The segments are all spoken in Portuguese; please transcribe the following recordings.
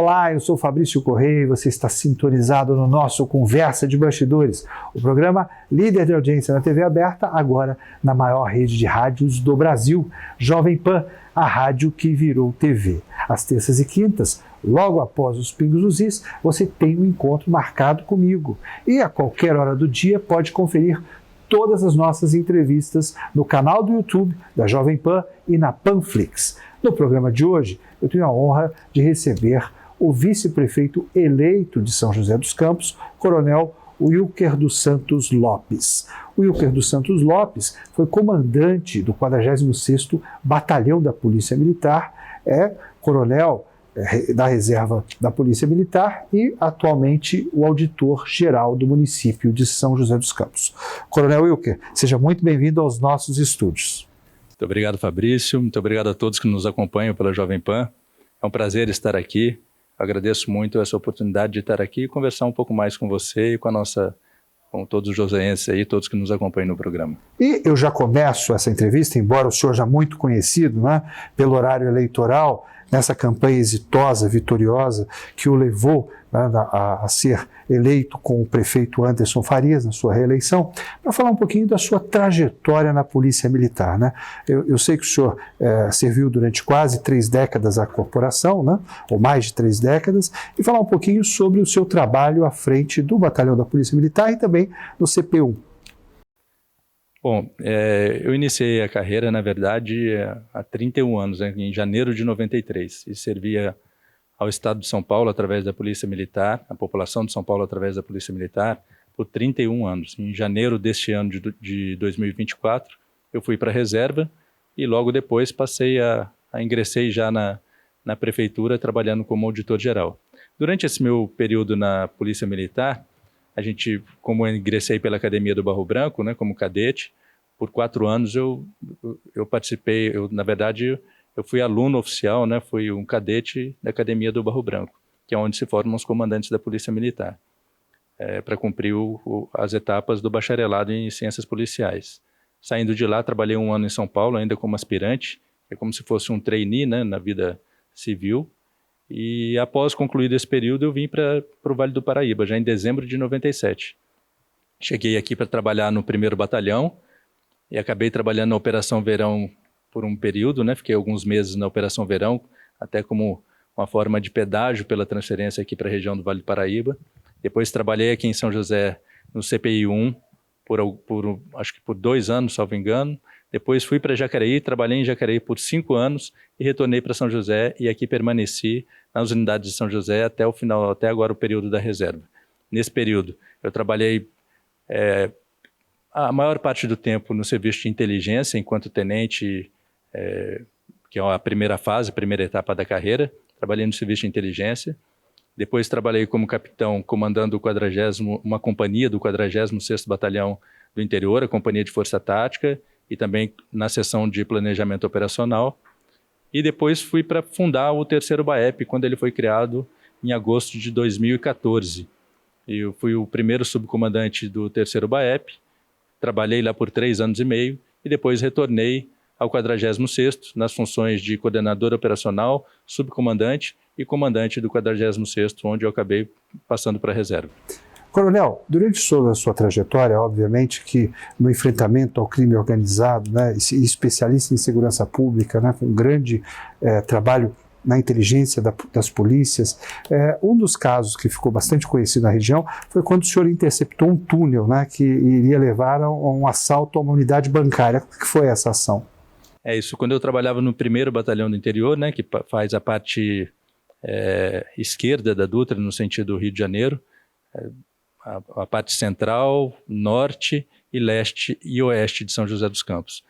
Olá, eu sou Fabrício Correia e você está sintonizado no nosso Conversa de Bastidores, o programa líder de audiência na TV aberta, agora na maior rede de rádios do Brasil, Jovem Pan, a rádio que virou TV. Às terças e quintas, logo após os Pingos dos Is, você tem um encontro marcado comigo. E a qualquer hora do dia pode conferir todas as nossas entrevistas no canal do YouTube da Jovem Pan e na Panflix. No programa de hoje, eu tenho a honra de receber o vice-prefeito eleito de São José dos Campos, Coronel Wilker dos Santos Lopes. O Wilker dos Santos Lopes foi comandante do 46º Batalhão da Polícia Militar, é coronel da reserva da Polícia Militar e, atualmente, o auditor-geral do município de São José dos Campos. Coronel Wilker, seja muito bem-vindo aos nossos estúdios. Muito obrigado, Fabrício. Muito obrigado a todos que nos acompanham pela Jovem Pan. É um prazer estar aqui. Agradeço muito essa oportunidade de estar aqui e conversar um pouco mais com você e com todos os joseenses aí, todos que nos acompanham no programa. E eu já começo essa entrevista, embora o senhor já muito conhecido, né, pelo horário eleitoral, nessa campanha exitosa, vitoriosa, que o levou, né, a ser eleito com o prefeito Anderson Farias na sua reeleição, para falar um pouquinho da sua trajetória na Polícia Militar, né? Eu sei que o senhor serviu durante quase 3 décadas à corporação, né, ou mais de 3 décadas, e falar um pouquinho sobre o seu trabalho à frente do Batalhão da Polícia Militar e também no CP1. Bom, eu iniciei a carreira, na verdade, há 31 anos, né, em janeiro de 93, e servia ao Estado de São Paulo através da Polícia Militar, a população de São Paulo através da Polícia Militar, por 31 anos. Em janeiro deste ano de 2024, eu fui para a reserva e logo depois ingressei já na prefeitura trabalhando como auditor-geral. Durante esse meu período na Polícia Militar, como eu ingressei pela Academia do Barro Branco, né, como cadete, por 4 anos eu participei, na verdade, eu fui aluno oficial, né, fui um cadete da Academia do Barro Branco, que é onde se formam os comandantes da Polícia Militar, para cumprir as etapas do bacharelado em Ciências Policiais. Saindo de lá, trabalhei 1 ano em São Paulo, ainda como aspirante, é como se fosse um trainee, né, na vida civil. E após concluído esse período, eu vim para o Vale do Paraíba, já em dezembro de 97. Cheguei aqui para trabalhar no 1º Batalhão e acabei trabalhando na Operação Verão por um período, né? Fiquei alguns meses na Operação Verão, até como uma forma de pedágio pela transferência aqui para a região do Vale do Paraíba. Depois trabalhei aqui em São José no CPI-1 acho que por 2 anos, salvo engano. Depois fui para Jacareí, trabalhei em Jacareí por 5 anos e retornei para São José e aqui permaneci nas unidades de São José até o final, até agora o período da reserva. Nesse período eu trabalhei a maior parte do tempo no serviço de inteligência enquanto tenente, que é a primeira fase, a primeira etapa da carreira. Trabalhei no serviço de inteligência. Depois trabalhei como capitão comandando uma companhia do 46º Batalhão do Interior, a Companhia de Força Tática, e também na seção de planejamento operacional. E depois fui para fundar o 3º BAEP, quando ele foi criado em agosto de 2014. Eu fui o primeiro subcomandante do 3º BAEP, trabalhei lá por 3 anos e meio e depois retornei ao 46º nas funções de coordenador operacional, subcomandante e comandante do 46º, onde eu acabei passando para a reserva. Coronel, durante toda a sua trajetória, obviamente que no enfrentamento ao crime organizado, né, especialista em segurança pública, né, com um grande trabalho na inteligência das polícias, um dos casos que ficou bastante conhecido na região foi quando o senhor interceptou um túnel, né, que iria levar a um assalto a uma unidade bancária. Como que foi essa ação? Isso quando eu trabalhava no 1º Batalhão do Interior, né, que faz a parte esquerda da Dutra, no sentido Rio de Janeiro, a parte central, norte e leste e oeste de São José dos Campos.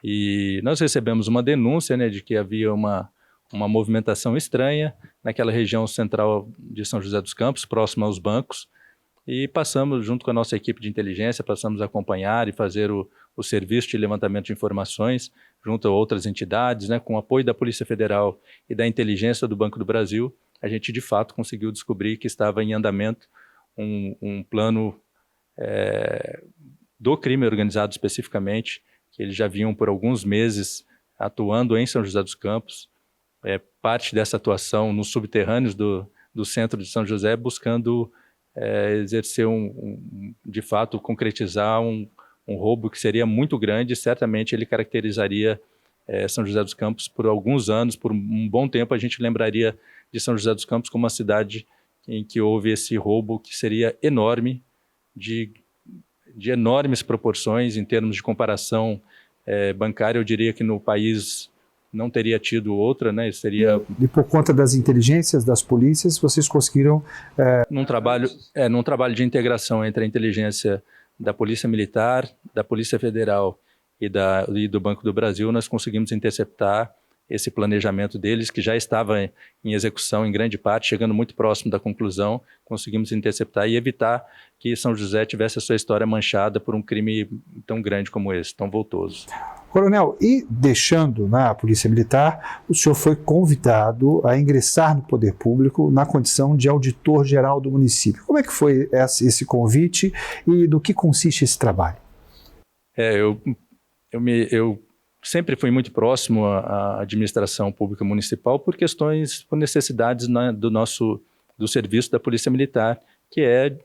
E nós recebemos uma denúncia, né, de que havia uma movimentação estranha naquela região central de São José dos Campos, próxima aos bancos, e passamos, junto com a nossa equipe de inteligência, passamos a acompanhar e fazer o serviço de levantamento de informações junto a outras entidades, né, com o apoio da Polícia Federal e da inteligência do Banco do Brasil. A gente, de fato, conseguiu descobrir que estava em andamento um plano do crime organizado especificamente, que eles já vinham por alguns meses atuando em São José dos Campos, parte dessa atuação nos subterrâneos do centro de São José, buscando exercer de fato, concretizar um roubo que seria muito grande. Certamente ele caracterizaria São José dos Campos por alguns anos, por um bom tempo a gente lembraria de São José dos Campos como uma cidade em que houve esse roubo que seria enorme, de enormes proporções em termos de comparação bancária. Eu diria que no país não teria tido outra, né? Seria... E por conta das inteligências das polícias, vocês conseguiram... Num trabalho de integração entre a inteligência da Polícia Militar, da Polícia Federal e do Banco do Brasil, nós conseguimos interceptar esse planejamento deles, que já estava em execução em grande parte, chegando muito próximo da conclusão. Conseguimos interceptar e evitar que São José tivesse a sua história manchada por um crime tão grande como esse, tão vultoso. Coronel, e deixando a Polícia Militar, o senhor foi convidado a ingressar no poder público na condição de auditor-geral do município. Como é que foi esse convite e do que consiste esse trabalho? Eu sempre fui muito próximo à administração pública municipal por necessidades do serviço da Polícia Militar, que é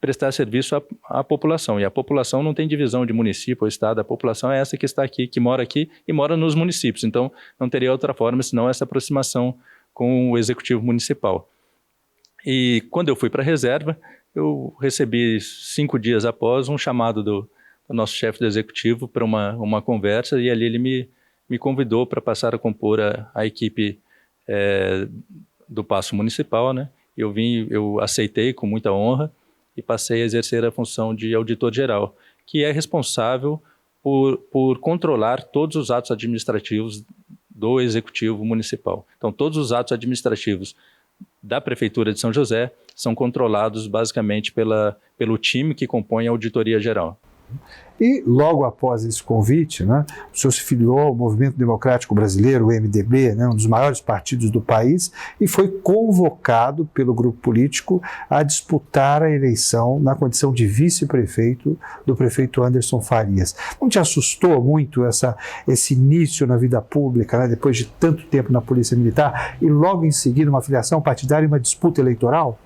prestar serviço à população. E a população não tem divisão de município ou estado, a população é essa que está aqui, que mora aqui e mora nos municípios. Então, não teria outra forma senão essa aproximação com o Executivo Municipal. E quando eu fui para a reserva, eu recebi 5 dias após um chamado do nosso chefe do Executivo para uma conversa, e ali ele me convidou para passar a compor a equipe do Paço Municipal, né? Eu aceitei com muita honra e passei a exercer a função de auditor-geral, que é responsável por controlar todos os atos administrativos do Executivo Municipal. Então, todos os atos administrativos da Prefeitura de São José são controlados basicamente pelo time que compõe a Auditoria Geral. E logo após esse convite, o senhor se filiou ao Movimento Democrático Brasileiro, o MDB, um dos maiores partidos do país, e foi convocado pelo grupo político a disputar a eleição na condição de vice-prefeito do prefeito Anderson Farias. Não te assustou muito esse início na vida pública, depois de tanto tempo na Polícia Militar, e logo em seguida uma filiação partidária e uma disputa eleitoral?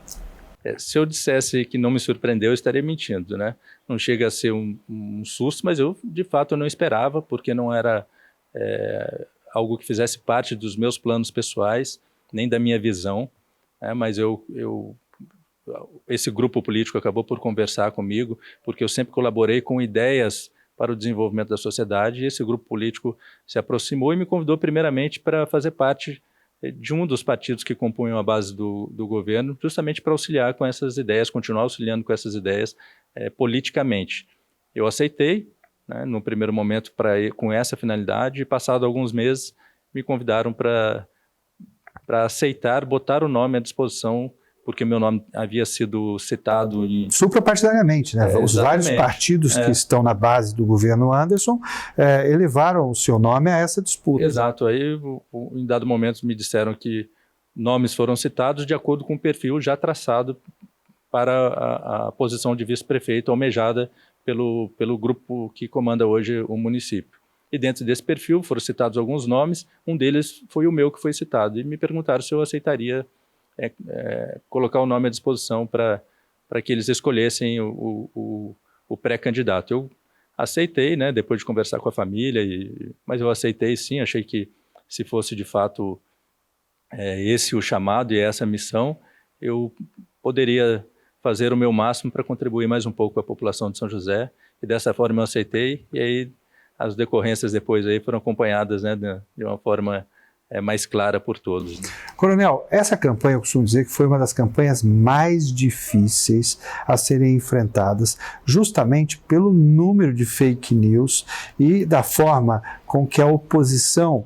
Se eu dissesse que não me surpreendeu, eu estaria mentindo, né? Não chega a ser um susto, mas eu, de fato, não esperava, porque não era algo que fizesse parte dos meus planos pessoais, nem da minha visão, mas esse grupo político acabou por conversar comigo, porque eu sempre colaborei com ideias para o desenvolvimento da sociedade, e esse grupo político se aproximou e me convidou primeiramente para fazer parte de um dos partidos que compunham a base do governo, justamente para auxiliar com essas ideias, continuar auxiliando com essas ideias politicamente. Eu aceitei, no primeiro momento, com essa finalidade, e passado alguns meses me convidaram para aceitar, botar o nome à disposição, porque meu nome havia sido citado suprapartidariamente, os vários partidos que estão na base do governo Anderson elevaram o seu nome a essa disputa. Exato. Aí, em dado momento, me disseram que nomes foram citados de acordo com o perfil já traçado para a posição de vice-prefeito almejada pelo grupo que comanda hoje o município. E dentro desse perfil foram citados alguns nomes, um deles foi o meu que foi citado, e me perguntaram se eu aceitaria colocar o nome à disposição para que eles escolhessem o pré-candidato. Eu aceitei, depois de conversar com a família, mas eu aceitei sim, achei que se fosse de fato esse o chamado e essa a missão, eu poderia fazer o meu máximo para contribuir mais um pouco com a população de São José, e dessa forma eu aceitei, e aí as decorrências depois aí foram acompanhadas de uma forma mais clara por todos. Coronel, essa campanha eu costumo dizer que foi uma das campanhas mais difíceis a serem enfrentadas, justamente pelo número de fake news e da forma com que a oposição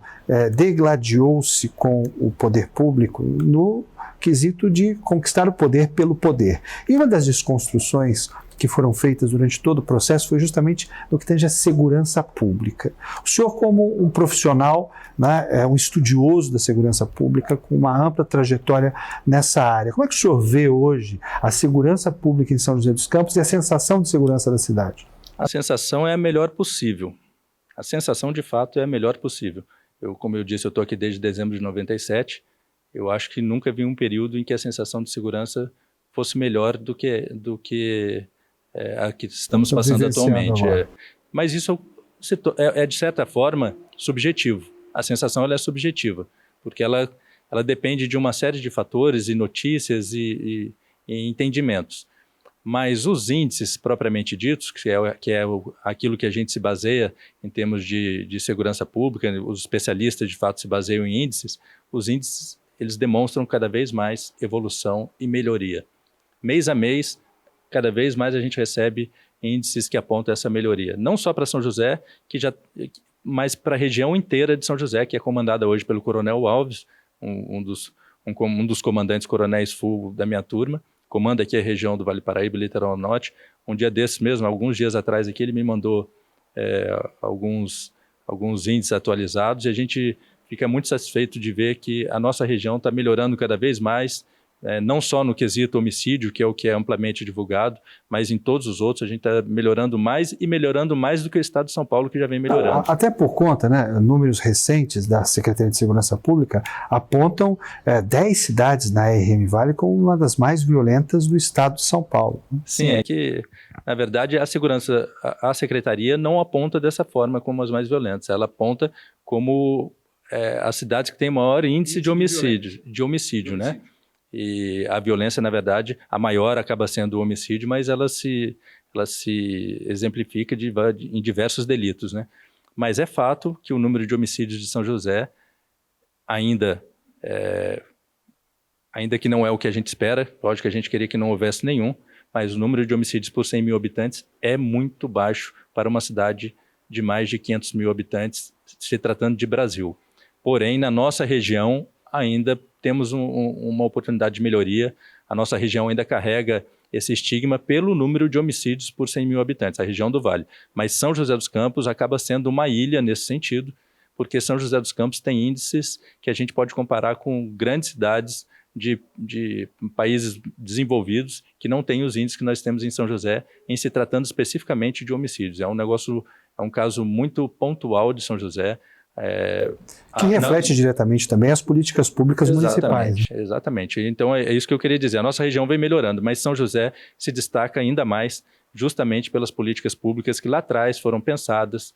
degladiou-se com o poder público no quesito de conquistar o poder pelo poder. E uma das desconstruções que foram feitas durante todo o processo foi justamente no que tange a segurança pública. O senhor, como um profissional, um estudioso da segurança pública, com uma ampla trajetória nessa área, como é que o senhor vê hoje a segurança pública em São José dos Campos e a sensação de segurança da cidade? A sensação é a melhor possível. A sensação, de fato, é a melhor possível. Como eu disse, eu estou aqui desde dezembro de 97, eu acho que nunca vi um período em que a sensação de segurança fosse melhor do que a que estamos passando atualmente. Mas isso é, de certa forma, subjetivo. A sensação ela é subjetiva, porque ela depende de uma série de fatores e notícias e entendimentos. Mas os índices propriamente ditos, que é aquilo que a gente se baseia em termos de segurança pública, os especialistas de fato se baseiam em índices, os índices eles demonstram cada vez mais evolução e melhoria. Mês a mês, cada vez mais a gente recebe índices que apontam essa melhoria. Não só para São José, mas para a região inteira de São José, que é comandada hoje pelo Coronel Alves, um dos comandantes coronéis full da minha turma, comanda aqui a região do Vale Paraíba e Litoral Norte. Um dia desses mesmo, alguns dias atrás aqui, ele me mandou alguns índices atualizados e a gente fica muito satisfeito de ver que a nossa região está melhorando cada vez mais, não só no quesito homicídio, que é o que é amplamente divulgado, mas em todos os outros a gente está melhorando mais e melhorando mais do que o Estado de São Paulo, que já vem melhorando. Até por conta, números recentes da Secretaria de Segurança Pública apontam 10 cidades na RM Vale como uma das mais violentas do Estado de São Paulo. Sim, é que, na verdade, a Secretaria não aponta dessa forma como as mais violentas, ela aponta como as cidades que têm maior índice de homicídio, né? E a violência, na verdade, a maior acaba sendo o homicídio, mas ela se exemplifica em diversos delitos, né? Mas é fato que o número de homicídios de São José, ainda que não é o que a gente espera, lógico que a gente queria que não houvesse nenhum, mas o número de homicídios por 100 mil habitantes é muito baixo para uma cidade de mais de 500 mil habitantes, se tratando de Brasil. Porém, na nossa região, ainda temos uma oportunidade de melhoria. A nossa região ainda carrega esse estigma pelo número de homicídios por 100 mil habitantes, a região do Vale. Mas São José dos Campos acaba sendo uma ilha nesse sentido, porque São José dos Campos tem índices que a gente pode comparar com grandes cidades de países desenvolvidos que não têm os índices que nós temos em São José, em se tratando especificamente de homicídios. É um caso muito pontual de São José, que reflete diretamente também as políticas públicas municipais. Exatamente. Então é isso que eu queria dizer. A nossa região vem melhorando, mas São José se destaca ainda mais justamente pelas políticas públicas que lá atrás foram pensadas,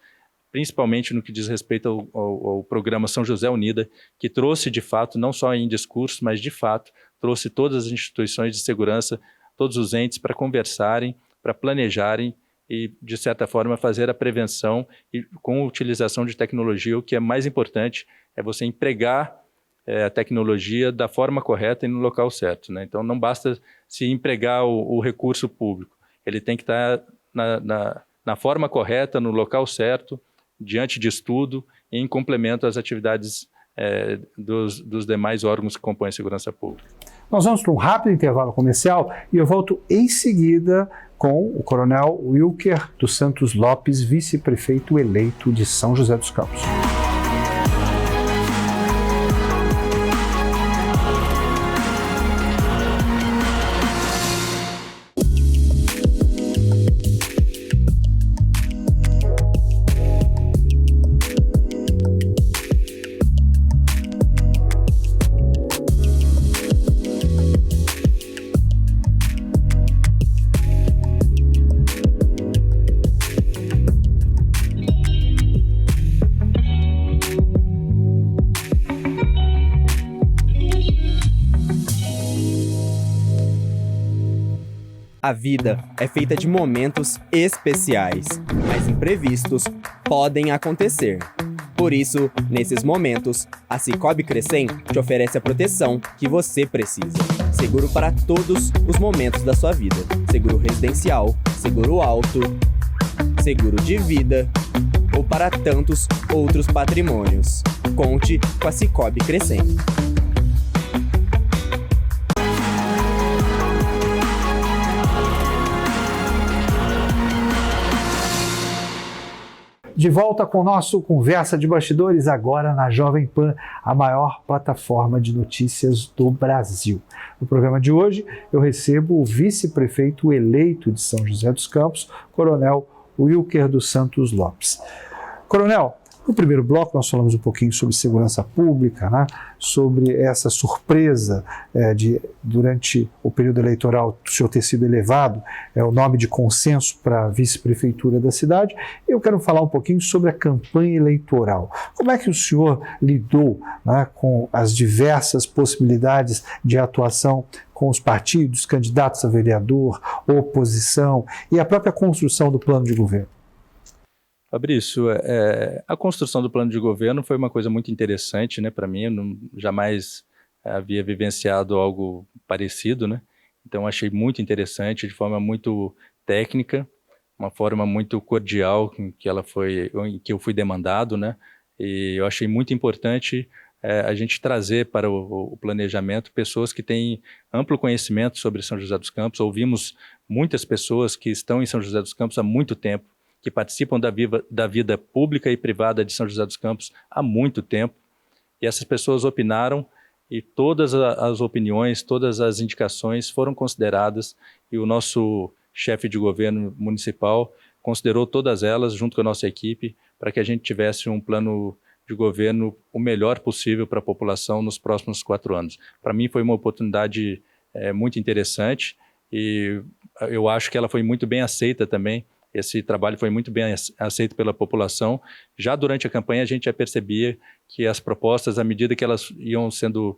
principalmente no que diz respeito ao programa São José Unida, que trouxe de fato, não só em discurso, mas de fato, trouxe todas as instituições de segurança, todos os entes para conversarem, para planejarem e, de certa forma, fazer a prevenção e com a utilização de tecnologia. O que é mais importante é você empregar a tecnologia da forma correta e no local certo, né? Então, não basta se empregar o recurso público. Ele tem que estar na forma correta, no local certo, diante de estudo e em complemento às atividades dos demais órgãos que compõem a segurança pública. Nós vamos para um rápido intervalo comercial e eu volto em seguida com o Coronel Wilker dos Santos Lopes, vice-prefeito eleito de São José dos Campos. A vida é feita de momentos especiais, mas imprevistos podem acontecer. Por isso, nesses momentos, a Sicoob Crecem te oferece a proteção que você precisa. Seguro para todos os momentos da sua vida. Seguro residencial, seguro auto, seguro de vida ou para tantos outros patrimônios. Conte com a Sicoob Crecem. De volta com o nosso Conversa de Bastidores, agora na Jovem Pan, a maior plataforma de notícias do Brasil. No programa de hoje, eu recebo o vice-prefeito eleito de São José dos Campos, Coronel Wilker dos Santos Lopes. Coronel, No primeiro bloco, nós falamos um pouquinho sobre segurança pública, né? Sobre essa surpresa durante o período eleitoral, o senhor ter sido elevado, o nome de consenso para a vice-prefeitura da cidade. Eu quero falar um pouquinho sobre a campanha eleitoral. Como é que o senhor lidou, né, com as diversas possibilidades de atuação com os partidos, candidatos a vereador, oposição e a própria construção do plano de governo? Fabrício, a construção do plano de governo foi uma coisa muito interessante, né, para mim. Eu jamais havia vivenciado algo parecido, né? Então achei muito interessante, de forma muito técnica, uma forma muito cordial em que eu fui demandado, né? E eu achei muito importante a gente trazer para o planejamento pessoas que têm amplo conhecimento sobre São José dos Campos. Ouvimos muitas pessoas que estão em São José dos Campos há muito tempo, que participam da vida pública e privada de São José dos Campos há muito tempo, e essas pessoas opinaram, e todas as opiniões, todas as indicações foram consideradas, e o nosso chefe de governo municipal considerou todas elas, junto com a nossa equipe, para que a gente tivesse um plano de governo o melhor possível para a população nos próximos 4 anos. Para mim foi uma oportunidade muito interessante, e eu acho que ela foi muito bem aceita também. Esse trabalho foi muito bem aceito pela população. Já durante a campanha a gente já percebia que as propostas, à medida que elas iam sendo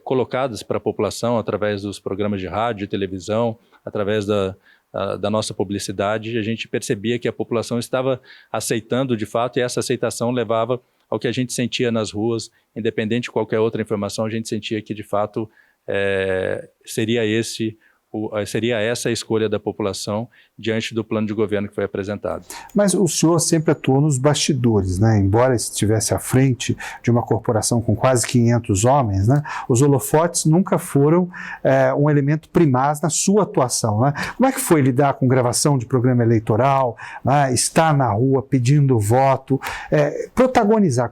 colocadas para a população, através dos programas de rádio e televisão, através da nossa publicidade, a gente percebia que a população estava aceitando de fato, e essa aceitação levava ao que a gente sentia nas ruas. Independente de qualquer outra informação, a gente sentia que de fato seria essa a escolha da população diante do plano de governo que foi apresentado. Mas o senhor sempre atuou nos bastidores, né? Embora estivesse à frente de uma corporação com quase 500 homens, né? Os holofotes nunca foram um elemento primaz na sua atuação, né? Como é que foi lidar com gravação de programa eleitoral, né? Estar na rua pedindo voto,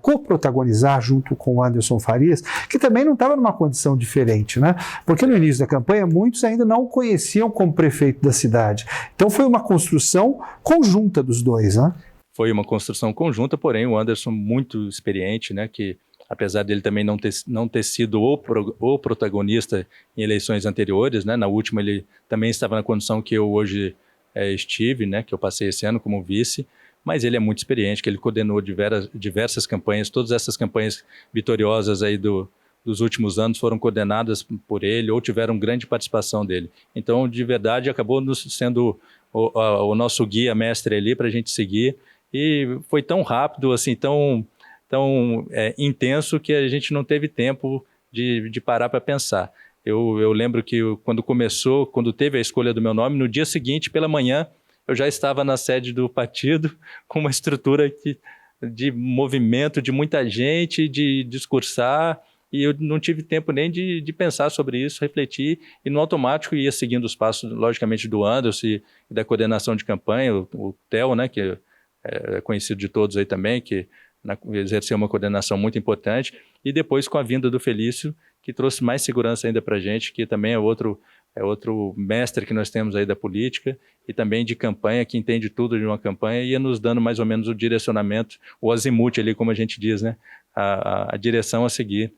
coprotagonizar junto com o Anderson Farias, que também não estava numa condição diferente, né? Porque no início da campanha muitos ainda não o conheciam como prefeito da cidade. Então foi uma construção conjunta dos dois, né? Foi uma construção conjunta, porém o Anderson muito experiente, né? Que apesar dele também não ter sido o protagonista em eleições anteriores, né? Na última ele também estava na condição que eu hoje estive, né? Que eu passei esse ano como vice. Mas ele é muito experiente, que ele coordenou diversas campanhas. Todas essas campanhas vitoriosas aí dos últimos anos foram coordenadas por ele ou tiveram grande participação dele. Então, de verdade, acabou sendo o nosso guia mestre ali para a gente seguir, e foi tão rápido, assim, tão intenso, que a gente não teve tempo de parar para pensar. Eu lembro que quando teve a escolha do meu nome, no dia seguinte, pela manhã, eu já estava na sede do partido, com uma estrutura de movimento, de muita gente, de discursar, e eu não tive tempo nem de pensar sobre isso, refletir, e no automático ia seguindo os passos, logicamente, do Anderson e da coordenação de campanha, o Theo, né, que é conhecido de todos aí também, que exerceu uma coordenação muito importante, e depois com a vinda do Felício, que trouxe mais segurança ainda para a gente, que também é outro mestre que nós temos aí da política e também de campanha, que entende tudo de uma campanha, e ia nos dando mais ou menos o direcionamento, o azimuth ali, como a gente diz, né, a direção a seguir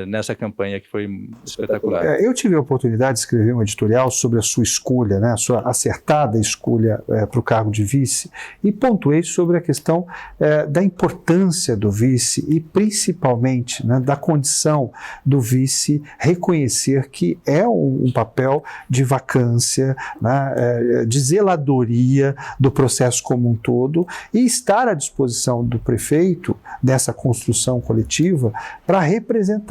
nessa campanha, que foi espetacular. Eu tive a oportunidade de escrever um editorial sobre a sua escolha, né, a sua acertada escolha para o cargo de vice, e pontuei sobre a questão da importância do vice e principalmente, né, da condição do vice reconhecer que é um papel de vacância, né, de zeladoria do processo como um todo, e estar à disposição do prefeito dessa construção coletiva para representar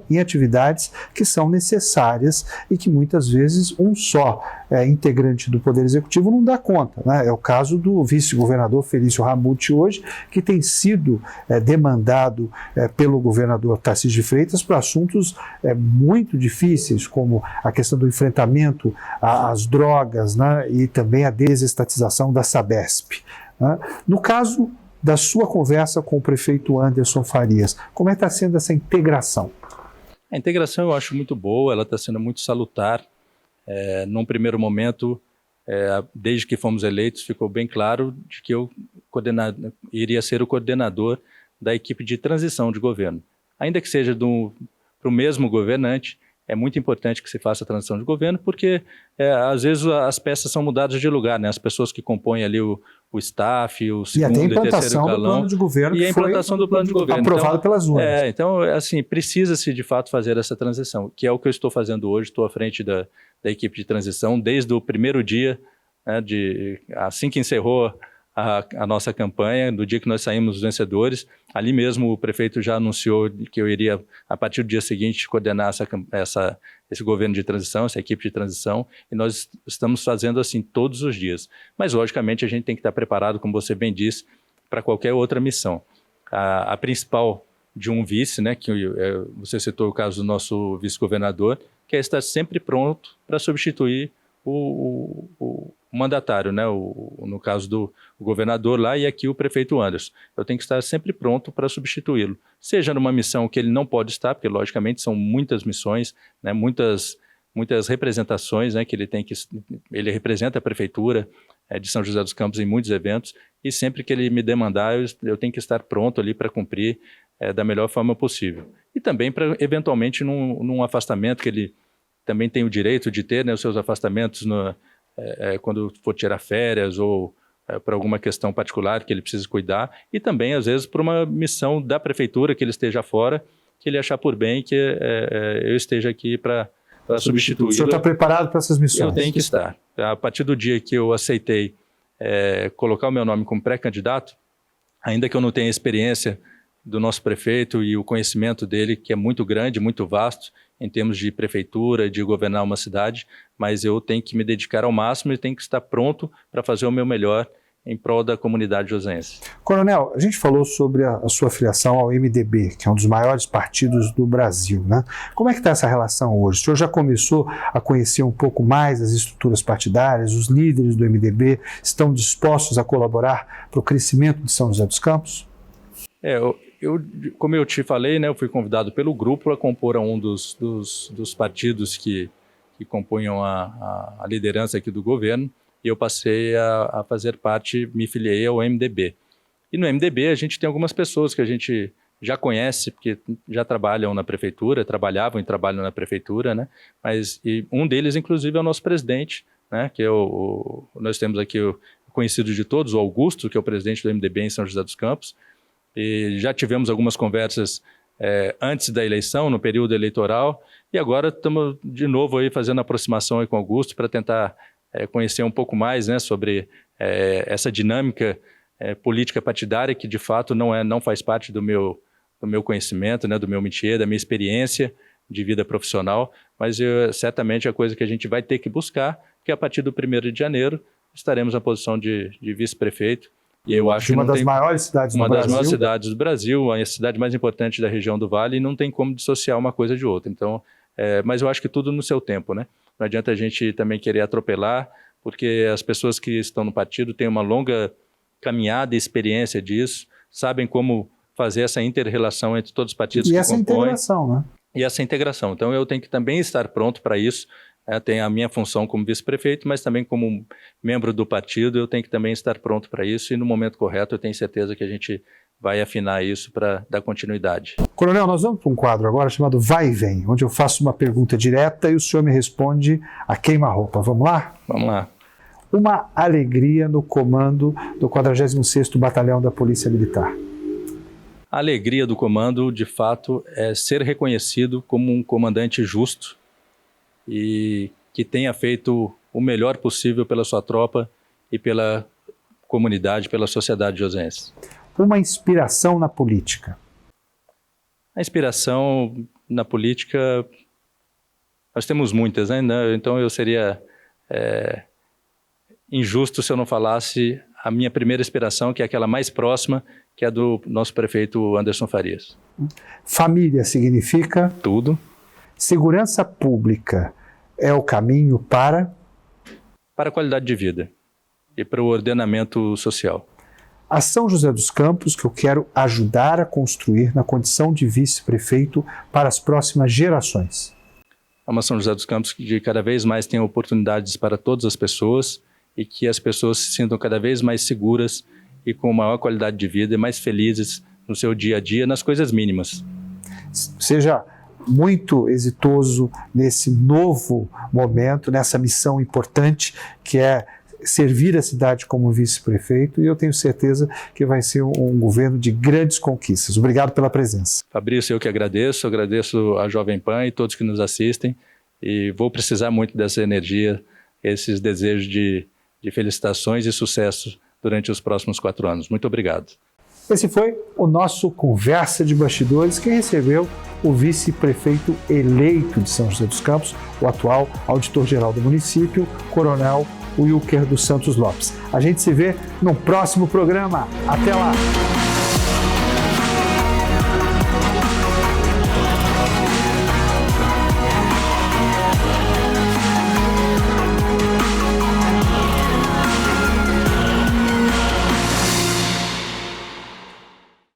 em atividades que são necessárias e que muitas vezes um só integrante do Poder Executivo não dá conta, né? É o caso do vice-governador Felício Ramute hoje, que tem sido demandado pelo governador Tarcísio de Freitas para assuntos muito difíceis, como a questão do enfrentamento às drogas, né? E também a desestatização da Sabesp, né? No caso da sua conversa com o prefeito Anderson Farias, como é que está sendo essa integração? A integração eu acho muito boa, ela está sendo muito salutar. Num primeiro momento, desde que fomos eleitos, ficou bem claro de que eu iria ser o coordenador da equipe de transição de governo. Ainda que seja para o mesmo governante, é muito importante que se faça a transição de governo, porque às vezes as peças são mudadas de lugar, né? As pessoas que compõem ali o staff, o segundo e terceiro calão, do plano e a implantação do plano de governo aprovado pelas urnas. Então, assim, precisa-se de fato fazer essa transição, que é o que eu estou fazendo hoje. Estou à frente da equipe de transição desde o primeiro dia, né, assim que encerrou a nossa campanha, do dia que nós saímos vencedores. Ali mesmo o prefeito já anunciou que eu iria, a partir do dia seguinte, coordenar esse governo de transição, essa equipe de transição, e nós estamos fazendo assim todos os dias. Mas, logicamente, a gente tem que estar preparado, como você bem disse, para qualquer outra missão. A principal de um vice, né, que você citou o caso do nosso vice-governador, que é estar sempre pronto para substituir o mandatário, né? No caso do governador lá, e aqui o prefeito Anderson. Eu tenho que estar sempre pronto para substituí-lo. Seja numa missão que ele não pode estar, porque logicamente são muitas missões, né? Muitas representações, né? Que ele representa a prefeitura de São José dos Campos em muitos eventos, e sempre que ele me demandar, eu tenho que estar pronto ali para cumprir da melhor forma possível. E também para, eventualmente, num afastamento que ele também tem o direito de ter, né, os seus afastamentos quando for tirar férias ou para alguma questão particular que ele precisa cuidar, e também, às vezes, por uma missão da prefeitura que ele esteja fora, que ele achar por bem que eu esteja aqui para substituir. O senhor está preparado para essas missões? Eu tenho que estar. A partir do dia que eu aceitei colocar o meu nome como pré-candidato, ainda que eu não tenha experiência do nosso prefeito e o conhecimento dele, que é muito grande, muito vasto, em termos de prefeitura, de governar uma cidade, mas eu tenho que me dedicar ao máximo e tenho que estar pronto para fazer o meu melhor em prol da comunidade josense. Coronel, a gente falou sobre a sua filiação ao MDB, que é um dos maiores partidos do Brasil, né? Como é que está essa relação hoje? O senhor já começou a conhecer um pouco mais as estruturas partidárias, os líderes do MDB estão dispostos a colaborar para o crescimento de São José dos Campos? Como eu te falei, né, eu fui convidado pelo grupo a compor um dos partidos que compunham a liderança aqui do governo, e eu passei a fazer parte, me filiei ao MDB. E no MDB a gente tem algumas pessoas que a gente já conhece, porque já trabalham na prefeitura, trabalhavam e trabalham na prefeitura, né? E um deles, inclusive, é o nosso presidente, né, que nós temos aqui o conhecido de todos, o Augusto, que é o presidente do MDB em São José dos Campos. E já tivemos algumas conversas antes da eleição, no período eleitoral, e agora estamos de novo aí fazendo aproximação aí com o Augusto para tentar conhecer um pouco mais, né, sobre essa dinâmica política partidária, que de fato não faz parte do meu conhecimento, né, do meu métier, da minha experiência de vida profissional, mas certamente é a coisa que a gente vai ter que buscar, que a partir do 1º de janeiro estaremos na posição de vice-prefeito. E eu acho uma das maiores cidades do Brasil. Uma das maiores cidades do Brasil, a cidade mais importante da região do Vale, e não tem como dissociar uma coisa de outra. Então, mas eu acho que tudo no seu tempo, né? Não adianta a gente também querer atropelar, porque as pessoas que estão no partido têm uma longa caminhada e experiência disso, sabem como fazer essa inter-relação entre todos os partidos que compõem. E essa integração, né? E essa integração. Então, eu tenho que também estar pronto para isso. Tem a minha função como vice-prefeito, mas também como membro do partido, eu tenho que também estar pronto para isso, e no momento correto eu tenho certeza que a gente vai afinar isso para dar continuidade. Coronel, nós vamos para um quadro agora chamado Vai e Vem, onde eu faço uma pergunta direta e o senhor me responde a queima-roupa. Vamos lá? Vamos lá. Uma alegria no comando do 46º Batalhão da Polícia Militar. A alegria do comando, de fato, é ser reconhecido como um comandante justo e que tenha feito o melhor possível pela sua tropa e pela comunidade, pela sociedade josense. Uma inspiração na política. A inspiração na política, nós temos muitas, né? Então eu seria injusto se eu não falasse a minha primeira inspiração, que é aquela mais próxima, que é do nosso prefeito Anderson Farias. Família significa? Tudo. Segurança pública é o caminho para a qualidade de vida e para o ordenamento social. A São José dos Campos que eu quero ajudar a construir na condição de vice-prefeito para as próximas gerações. É uma São José dos Campos que cada vez mais tem oportunidades para todas as pessoas e que as pessoas se sintam cada vez mais seguras e com maior qualidade de vida e mais felizes no seu dia a dia, nas coisas mínimas. Seja muito exitoso nesse novo momento, nessa missão importante que é servir a cidade como vice-prefeito, e eu tenho certeza que vai ser um governo de grandes conquistas. Obrigado pela presença. Fabrício, eu que agradeço a Jovem Pan e todos que nos assistem, e vou precisar muito dessa energia, esses desejos de felicitações e sucesso durante os próximos 4 anos. Muito obrigado. Esse foi o nosso Conversa de Bastidores, que recebeu o vice-prefeito eleito de São José dos Campos, o atual auditor-geral do município, Coronel Wilker dos Santos Lopes. A gente se vê no próximo programa. Até lá!